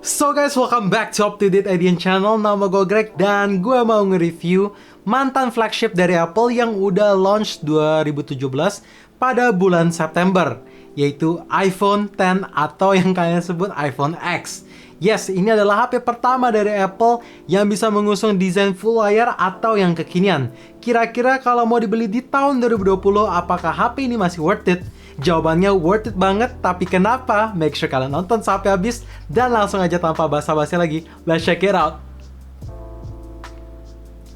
So guys, welcome back to Up to Date IDN Channel. Nama gue Greg dan gue mau nge-review mantan flagship dari Apple yang udah launch 2017 pada bulan September, yaitu iPhone X atau yang kalian sebut iPhone X. Yes, ini adalah HP pertama dari Apple yang bisa mengusung desain full layar atau yang kekinian. Kira-kira kalau mau dibeli di tahun 2020, apakah HP ini masih worth it? Jawabannya worth it banget, tapi kenapa? Make sure kalian nonton sampai habis dan langsung aja tanpa basa-basi lagi, let's check it out.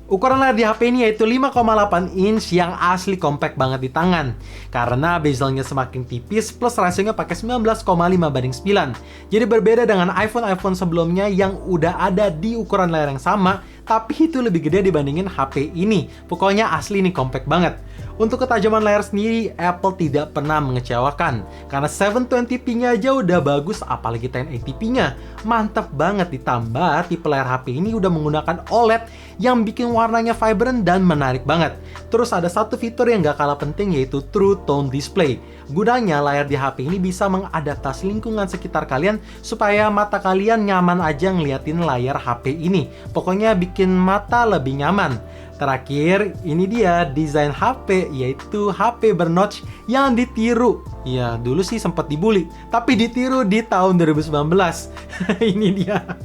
Ukuran layar di HP ini yaitu 5,8 inch yang asli compact banget di tangan. Karena bezelnya semakin tipis plus rasionya pakai 19,5:9. Jadi berbeda dengan iPhone sebelumnya yang udah ada di ukuran layar yang sama, tapi itu lebih gede dibandingin HP ini. Pokoknya asli nih compact banget. Untuk ketajaman layar sendiri, Apple tidak pernah mengecewakan. Karena 720p-nya aja udah bagus, apalagi 1080p-nya. Mantap banget, ditambah tipe layar HP ini udah menggunakan OLED yang bikin warnanya vibrant dan menarik banget. Terus ada satu fitur yang gak kalah penting yaitu True Tone Display. Gunanya layar di HP ini bisa mengadaptasi lingkungan sekitar kalian supaya mata kalian nyaman aja ngeliatin layar HP ini. Pokoknya bikin mata lebih nyaman. Terakhir, ini dia desain HP, yaitu HP bernotch yang ditiru. Ya, dulu sih sempat dibully, tapi ditiru di tahun 2019. Ini dia.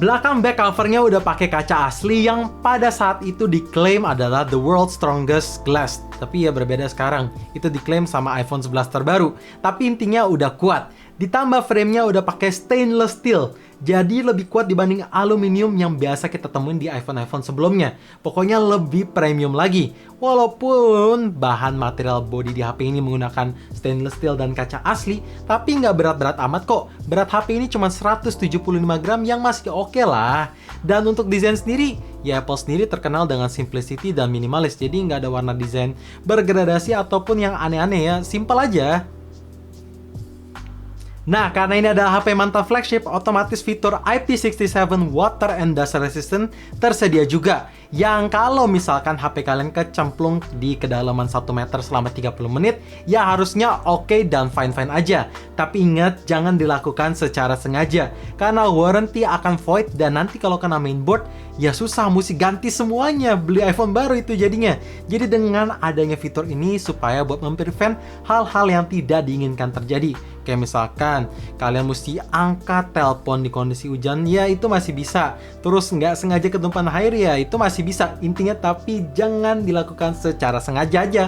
Belakang back covernya udah pakai kaca asli yang pada saat itu diklaim adalah the world's strongest glass. Tapi ya berbeda sekarang, itu diklaim sama iPhone 11 terbaru. Tapi intinya udah kuat. Ditambah framenya udah pakai stainless steel. Jadi lebih kuat dibanding aluminium yang biasa kita temuin di iPhone sebelumnya. Pokoknya lebih premium lagi. Walaupun bahan material body di HP ini menggunakan stainless steel dan kaca asli, tapi nggak berat-berat amat kok. Berat HP ini cuma 175 gram yang masih oke lah. Dan untuk desain sendiri, ya Apple sendiri terkenal dengan simplicity dan minimalis. Jadi nggak ada warna desain bergradasi ataupun yang aneh-aneh ya. Simple aja. Nah, karena ini adalah HP mantan flagship, otomatis fitur IP67 Water and Dust Resistant tersedia juga. Yang kalau misalkan HP kalian kecemplung di kedalaman 1 meter selama 30 menit, ya harusnya oke dan fine-fine aja. Tapi ingat, jangan dilakukan secara sengaja. Karena warranty akan void dan nanti kalau kena mainboard, ya susah, mesti ganti semuanya. Beli iPhone baru itu jadinya. Jadi dengan adanya fitur ini supaya buat memprevent hal-hal yang tidak diinginkan terjadi. Kayak misalkan kalian mesti angkat telepon di kondisi hujan, ya itu masih bisa. Terus nggak sengaja ketumpahan air, ya itu masih bisa. Intinya tapi jangan dilakukan secara sengaja aja.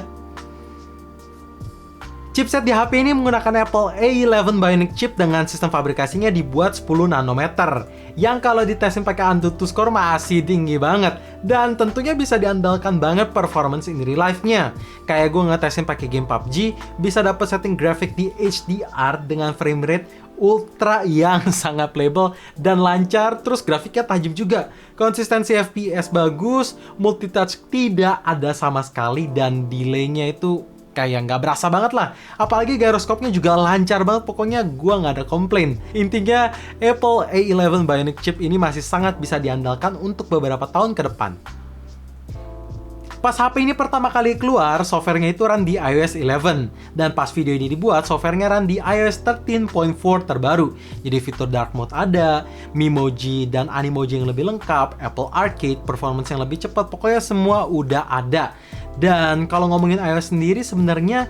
Chipset di HP ini menggunakan Apple A11 Bionic chip dengan sistem fabrikasinya dibuat 10 nanometer. Yang kalau ditesin pakai Antutu score masih tinggi banget. Dan tentunya bisa diandalkan banget performance in real life-nya. Kayak gue ngetesin pakai game PUBG, bisa dapat setting grafik di HDR dengan frame rate ultra yang sangat playable dan lancar, terus grafiknya tajam juga. Konsistensi FPS bagus, multitouch tidak ada sama sekali, dan delay-nya itu kayak nggak berasa banget lah. Apalagi gyroskopnya juga lancar banget, pokoknya gua nggak ada komplain. Intinya, Apple A11 Bionic chip ini masih sangat bisa diandalkan untuk beberapa tahun ke depan. Pas HP ini pertama kali keluar, softwarenya itu run di iOS 11. Dan pas video ini dibuat, softwarenya run di iOS 13.4 terbaru. Jadi fitur dark mode ada, Memoji dan Animoji yang lebih lengkap, Apple Arcade, performance yang lebih cepat, pokoknya semua udah ada. Dan kalau ngomongin iOS sendiri, sebenarnya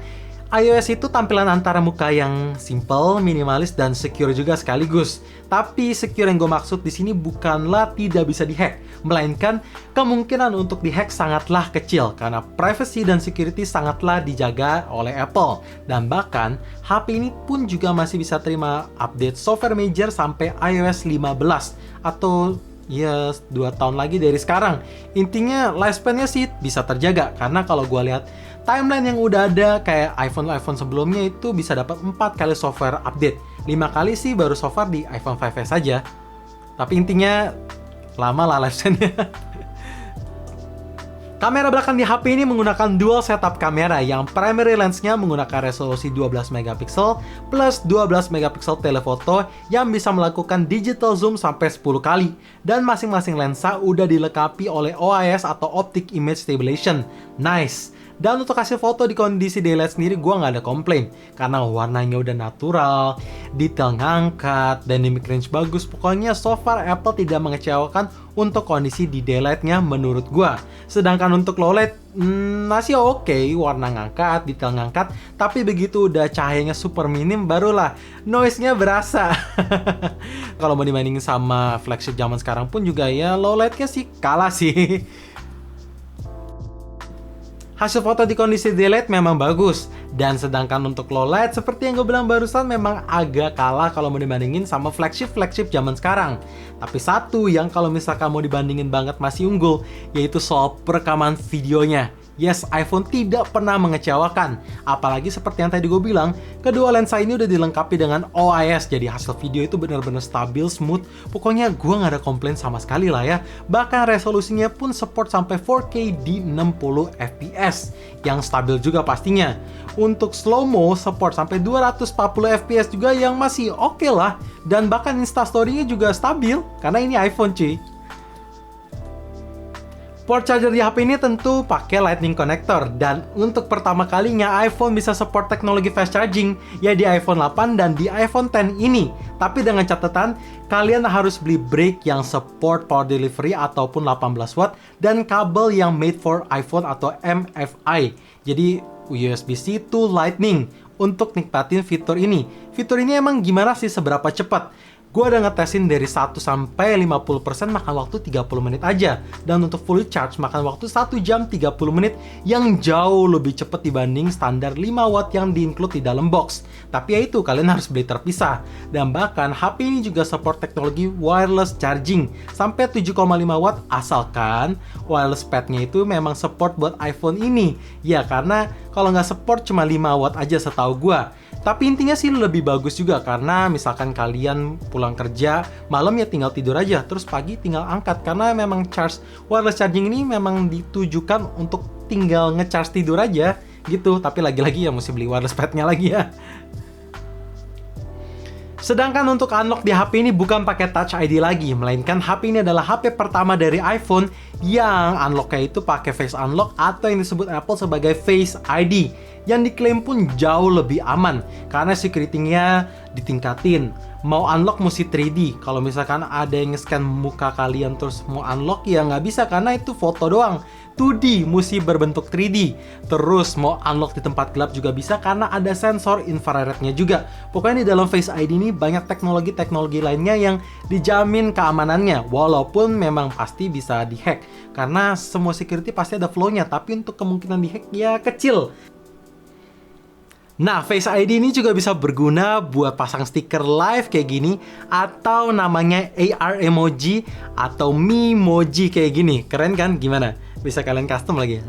iOS itu tampilan antara muka yang simple, minimalis, dan secure juga sekaligus. Tapi secure yang gue maksud di sini bukanlah tidak bisa dihack, melainkan kemungkinan untuk dihack sangatlah kecil karena privacy dan security sangatlah dijaga oleh Apple. Dan bahkan HP ini pun juga masih bisa terima update software major sampai iOS 15 atau ya 2 tahun lagi dari sekarang. Intinya lifespan-nya sih bisa terjaga karena kalau gue lihat timeline yang udah ada kayak iPhone sebelumnya itu bisa dapat 4 kali software update. 5 kali sih baru so far di iPhone 5s saja. Tapi intinya lama lah lifespan-nya. Kamera belakang di HP ini menggunakan dual setup kamera yang primary lens-nya menggunakan resolusi 12 megapiksel plus 12 megapiksel telefoto yang bisa melakukan digital zoom sampai 10 kali. Dan masing-masing lensa udah dilengkapi oleh OIS atau Optic Image Stabilization. Nice! Dan untuk hasil foto di kondisi daylight sendiri gue nggak ada komplain, karena warnanya udah natural, detail ngangkat, dynamic range bagus. Pokoknya so far Apple tidak mengecewakan untuk kondisi di daylight-nya menurut gue. Sedangkan untuk low light masih oke, warna ngangkat, detail ngangkat, tapi begitu udah cahayanya super minim barulah noise-nya berasa. Kalau mau dibandingin sama flagship zaman sekarang pun juga ya low light-nya sih kalah sih. Hasil foto di kondisi daylight memang bagus, dan sedangkan untuk low light seperti yang gue bilang barusan memang agak kalah kalau mau dibandingin sama flagship zaman sekarang. Tapi satu yang kalau misalkan mau dibandingin banget masih unggul, yaitu soal perekaman videonya. Yes, iPhone tidak pernah mengecewakan. Apalagi seperti yang tadi gue bilang, kedua lensa ini udah dilengkapi dengan OIS, jadi hasil video itu benar-benar stabil, smooth. Pokoknya gue nggak ada komplain sama sekali lah ya. Bahkan resolusinya pun support sampai 4K di 60 fps, yang stabil juga pastinya. Untuk slow-mo support sampai 240 fps juga yang masih oke lah. Dan bahkan instastory-nya juga stabil, karena ini iPhone cuy. Port charger di HP ini tentu pakai Lightning connector, dan untuk pertama kalinya iPhone bisa support teknologi fast charging ya di iPhone 8 dan di iPhone X ini. Tapi dengan catatan, kalian harus beli brick yang support power delivery ataupun 18 watt dan kabel yang made for iPhone atau MFI. Jadi USB-C to Lightning untuk nikmatin fitur ini. Fitur ini emang gimana sih, seberapa cepat? Gue udah ngetesin dari 1 sampai 50% makan waktu 30 menit aja. Dan untuk fully charge makan waktu 1 jam 30 menit, yang jauh lebih cepat dibanding standar 5 watt yang di-include di dalam box. Tapi ya itu, kalian harus beli terpisah. Dan bahkan HP ini juga support teknologi wireless charging sampai 7,5 watt, asalkan wireless padnya itu memang support buat iPhone ini. Ya karena kalau nggak support cuma 5 watt aja setahu gue. Tapi intinya sih lebih bagus juga, karena misalkan kalian pulang kerja malam ya tinggal tidur aja, terus pagi tinggal angkat, karena memang charge wireless charging ini memang ditujukan untuk tinggal ngecharge tidur aja gitu. Tapi lagi-lagi ya mesti beli wireless padnya lagi ya. Sedangkan untuk unlock di HP ini bukan pakai Touch ID lagi, melainkan HP ini adalah HP pertama dari iPhone yang unlocknya itu pakai Face Unlock atau yang disebut Apple sebagai Face ID, yang diklaim pun jauh lebih aman karena security-nya ditingkatin. Mau unlock mesti 3D. Kalau misalkan ada yang nge-scan muka kalian terus mau unlock ya nggak bisa karena itu foto doang. 2D mesti berbentuk 3D. Terus mau unlock di tempat gelap juga bisa karena ada sensor infrarednya juga. Pokoknya di dalam Face ID ini banyak teknologi-teknologi lainnya yang dijamin keamanannya, walaupun memang pasti bisa dihack. Karena semua security pasti ada flow-nya, tapi untuk kemungkinan dihack ya kecil. Nah, Face ID ini juga bisa berguna buat pasang stiker live kayak gini, atau namanya AR emoji atau Memoji kayak gini. Keren kan? Gimana? Bisa kalian custom lagi.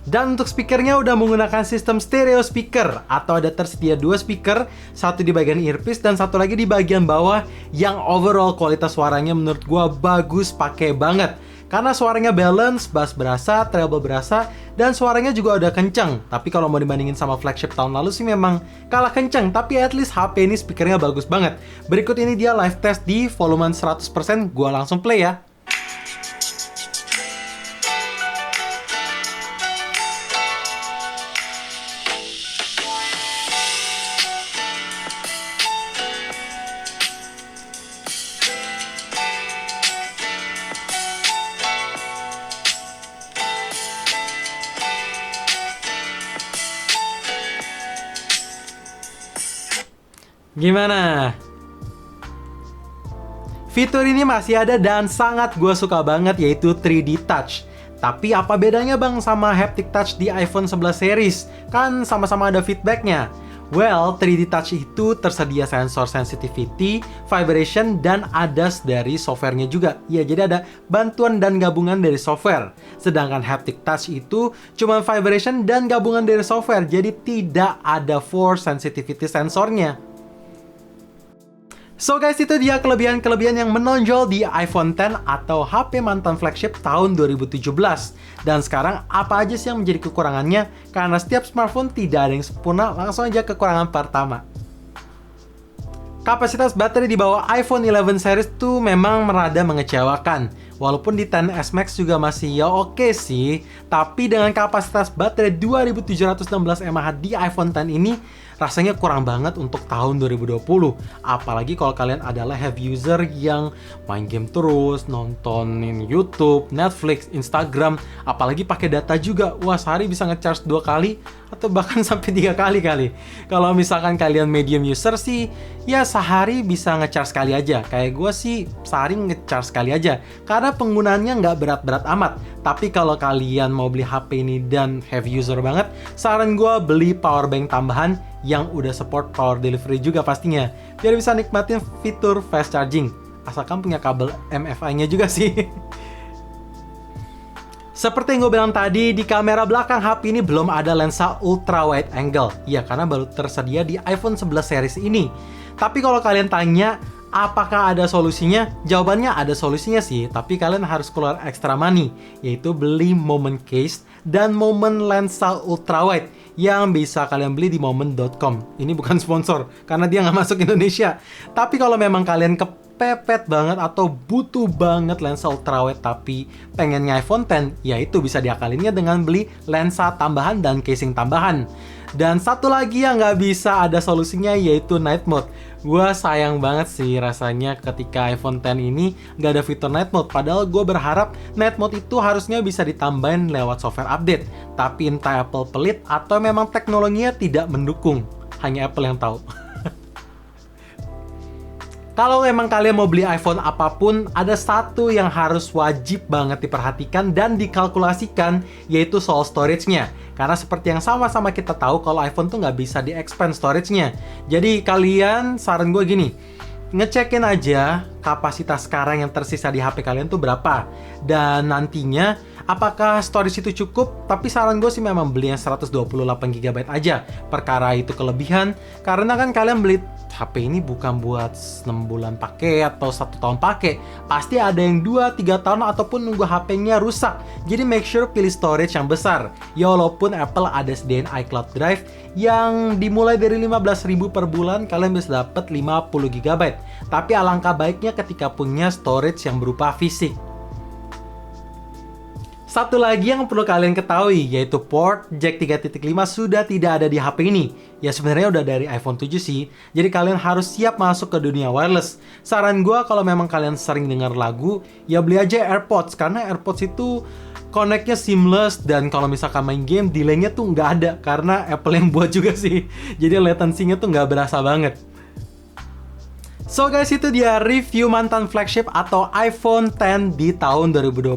Dan untuk speakernya udah menggunakan sistem stereo speaker, atau ada tersedia 2 speaker, satu di bagian earpiece dan satu lagi di bagian bawah, yang overall kualitas suaranya menurut gua bagus, pakai banget. Karena suaranya balance, bass berasa, treble berasa, dan suaranya juga udah kenceng. Tapi kalau mau dibandingin sama flagship tahun lalu sih memang kalah kenceng, tapi at least HP ini speakernya bagus banget. Berikut ini dia live test di volume 100%, gua langsung play ya. Gimana? Fitur ini masih ada dan sangat gue suka banget, yaitu 3D Touch. Tapi apa bedanya bang sama Haptic Touch di iPhone 11 series? Kan sama-sama ada feedbacknya. Well, 3D Touch itu tersedia sensor sensitivity, vibration, dan ADAS dari softwarenya juga. Ya, jadi ada bantuan dan gabungan dari software. Sedangkan Haptic Touch itu cuma vibration dan gabungan dari software, jadi tidak ada force sensitivity sensornya. So guys, itu dia kelebihan-kelebihan yang menonjol di iPhone X atau HP mantan flagship tahun 2017. Dan sekarang apa aja sih yang menjadi kekurangannya? Karena setiap smartphone tidak ada yang sempurna, langsung aja kekurangan pertama. Kapasitas baterai di bawah iPhone 11 series tuh memang merada mengecewakan. Walaupun di XS Max juga masih ya oke sih, tapi dengan kapasitas baterai 2716 mAh di iPhone X ini rasanya kurang banget untuk tahun 2020. Apalagi kalau kalian adalah heavy user yang main game terus, nontonin YouTube, Netflix, Instagram, apalagi pakai data juga. Wah, sehari bisa ngecharge 2 kali atau bahkan sampai 3 kali kali. Kalau misalkan kalian medium user sih, ya sehari bisa ngecharge sekali aja. Kayak gue sih sehari ngecharge sekali aja, karena penggunaannya nggak berat-berat amat. Tapi kalau kalian mau beli HP ini dan heavy user banget, saran gue beli power bank tambahan yang udah support power delivery juga pastinya, biar bisa nikmatin fitur fast charging, asalkan punya kabel MFI-nya juga sih. Seperti yang gue bilang tadi, di kamera belakang HP ini belum ada lensa ultra wide angle. Ya, karena baru tersedia di iPhone 11 series ini. Tapi kalau kalian tanya, apakah ada solusinya? Jawabannya ada solusinya sih, tapi kalian harus keluar extra money, yaitu beli moment case dan moment lensa ultra wide yang bisa kalian beli di moment.com. Ini bukan sponsor, karena dia nggak masuk Indonesia. Tapi kalau memang kalian kepepet banget atau butuh banget lensa ultrawide tapi pengennya iPhone X, ya itu bisa diakalinnya dengan beli lensa tambahan dan casing tambahan. Dan satu lagi yang nggak bisa ada solusinya, yaitu night mode. Gue sayang banget sih rasanya ketika iPhone X ini nggak ada fitur night mode. Padahal gue berharap night mode itu harusnya bisa ditambahin lewat software update. Tapi entah Apple pelit atau memang teknologinya tidak mendukung. Hanya Apple yang tahu. Kalau emang kalian mau beli iPhone apapun, ada satu yang harus wajib banget diperhatikan dan dikalkulasikan, yaitu soal storage-nya. Karena seperti yang sama-sama kita tahu, kalau iPhone tuh nggak bisa di-expand storage-nya. Jadi kalian, saran gue gini, ngecekin aja kapasitas sekarang yang tersisa di HP kalian tuh berapa. Dan nantinya, apakah storage itu cukup? Tapi saran gue sih memang beli yang 128GB aja. Perkara itu kelebihan, karena kan kalian beli HP ini bukan buat 6 bulan pakai atau 1 tahun pakai. Pasti ada yang 2-3 tahun ataupun nunggu HP-nya rusak. Jadi make sure pilih storage yang besar. Ya walaupun Apple ada sediain iCloud Drive yang dimulai dari 15.000 per bulan, kalian bisa dapat 50GB. Tapi alangkah baiknya ketika punya storage yang berupa fisik. Satu lagi yang perlu kalian ketahui, yaitu port jack 3.5 sudah tidak ada di HP ini. Ya sebenarnya udah dari iPhone 7 sih, jadi kalian harus siap masuk ke dunia wireless. Saran gue kalau memang kalian sering dengar lagu, ya beli aja AirPods, karena AirPods itu connect-nya seamless, dan kalau misalkan main game, delay-nya tuh nggak ada, karena Apple yang buat juga sih. Jadi latency-nya tuh nggak berasa banget. So guys, itu dia review mantan flagship atau iPhone X di tahun 2020.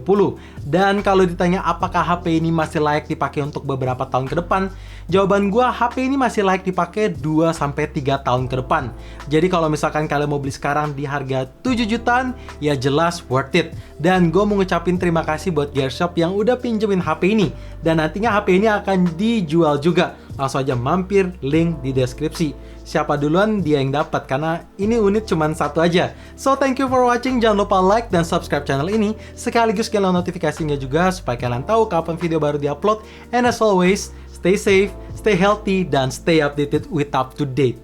Dan kalau ditanya apakah HP ini masih layak dipakai untuk beberapa tahun ke depan, jawaban gue, HP ini masih layak dipakai 2-3 tahun ke depan. Jadi kalau misalkan kalian mau beli sekarang di harga 7 jutaan, ya jelas worth it. Dan gue mau ngucapin terima kasih buat Gearshop yang udah pinjemin HP ini. Dan nantinya HP ini akan dijual juga. Langsung aja mampir, link di deskripsi. Siapa duluan dia yang dapat, karena ini unit cuman satu aja. So thank you for watching, jangan lupa like dan subscribe channel ini, sekaligus nyalain notifikasinya juga supaya kalian tahu kapan video baru diupload. And as always, stay safe, stay healthy, dan stay updated with up to date.